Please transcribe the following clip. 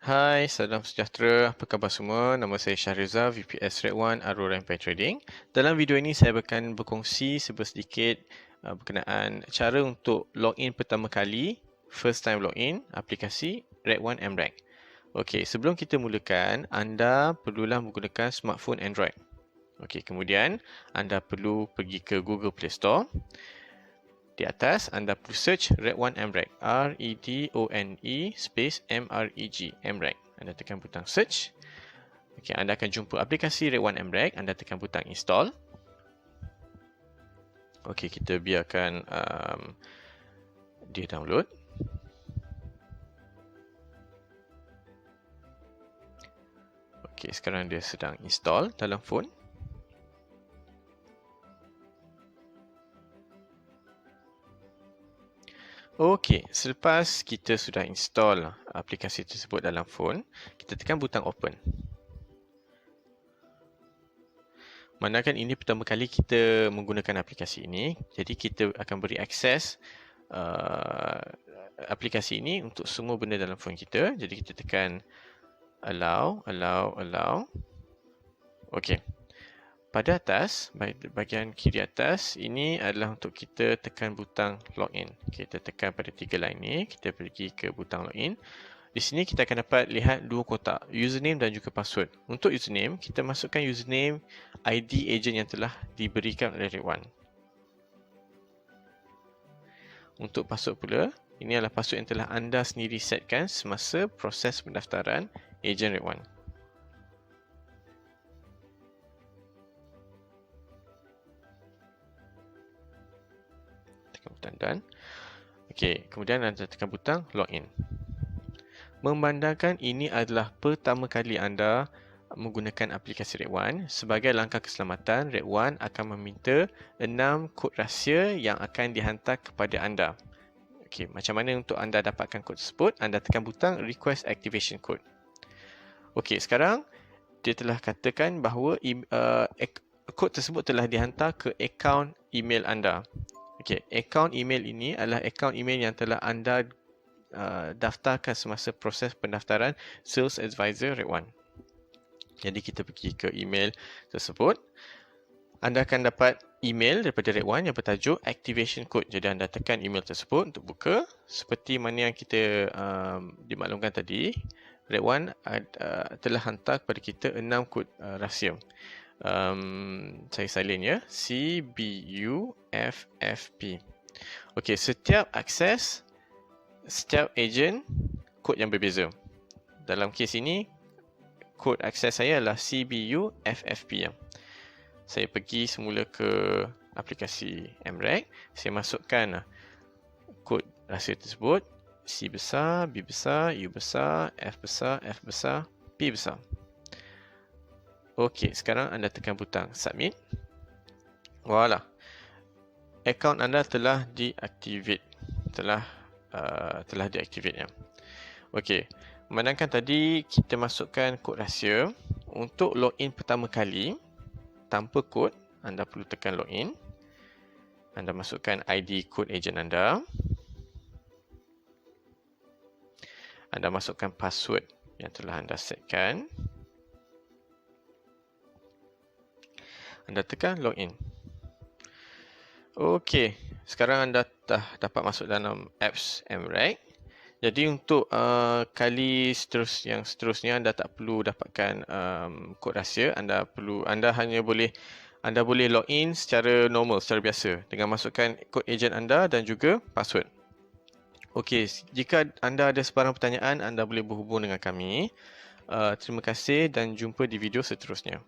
Hai, salam sejahtera. Apa khabar semua? Nama saya Syahriza, VPS Red One Aurora Empire Trading. Dalam video ini saya akan berkongsi sedikit berkenaan cara untuk login pertama kali, first time login, aplikasi Red One mREG. Okey, sebelum kita mulakan, anda perlulah menggunakan smartphone Android. Okey, kemudian anda perlu pergi ke Google Play Store. Di atas, anda perlu search Red One mREG. R-E-D-O-N-E space M-R-E-G. mREG. Anda tekan butang search. Okey, anda akan jumpa aplikasi Red One mREG. Anda tekan butang install. Okey, kita biarkan dia download. Okey, sekarang dia sedang install dalam phone. Okey, selepas kita sudah install aplikasi tersebut dalam phone, kita tekan butang open. Manakala ini pertama kali kita menggunakan aplikasi ini, jadi kita akan beri akses aplikasi ini untuk semua benda dalam phone kita. Jadi kita tekan allow. Okey. Pada atas, bahagian kiri atas, ini adalah untuk kita tekan butang login. Kita tekan pada 3 line ni, kita pergi ke butang login. Di sini kita akan dapat lihat dua kotak, username dan juga password. Untuk username, kita masukkan username ID agent yang telah diberikan oleh Red One. Untuk password pula, ini adalah password yang telah anda sendiri setkan semasa proses pendaftaran AGEN Red One. Butang done. Okey, kemudian anda tekan butang login. Memandangkan ini adalah pertama kali anda menggunakan aplikasi Red One, sebagai langkah keselamatan, Red One akan meminta 6 kod rahsia yang akan dihantar kepada anda. Okey, macam mana untuk anda dapatkan kod tersebut? Anda tekan butang request activation code. Okey, sekarang dia telah katakan bahawa kod tersebut telah dihantar ke akaun email anda. Okey, akaun email ini adalah akaun email yang telah anda daftarkan semasa proses pendaftaran Sales Advisor Red One. Jadi kita pergi ke email tersebut. Anda akan dapat email daripada Red One yang bertajuk Activation Code. Jadi anda tekan email tersebut untuk buka. Seperti mana yang kita dimaklumkan tadi, Red One telah hantar kepada kita 6 kod rahsia. Saya silent ya. CBUFFP. Okey, setiap akses, setiap agent, kod yang berbeza. Dalam kes ini, kod akses saya adalah CBUFFP. Saya pergi semula ke aplikasi mREG. Saya masukkan kod rahsia tersebut. C besar, B besar, U besar, F besar, F besar, P besar. Okey, sekarang anda tekan butang submit. Voila. Akaun anda telah deactivate. Telah deactivate ya. Okey. Memandangkan tadi kita masukkan kod rahsia, untuk login pertama kali tanpa kod, anda perlu tekan login. Anda masukkan ID kod agent anda. Anda masukkan password yang telah anda setkan. Anda tekan login. Okey, sekarang anda dah dapat masuk dalam apps mREG. Jadi untuk kali seterusnya anda tak perlu dapatkan kod rahsia. Anda hanya boleh login secara normal, secara biasa dengan masukkan kod agent anda dan juga password. Okey, jika anda ada sebarang pertanyaan, anda boleh berhubung dengan kami. Terima kasih dan jumpa di video seterusnya.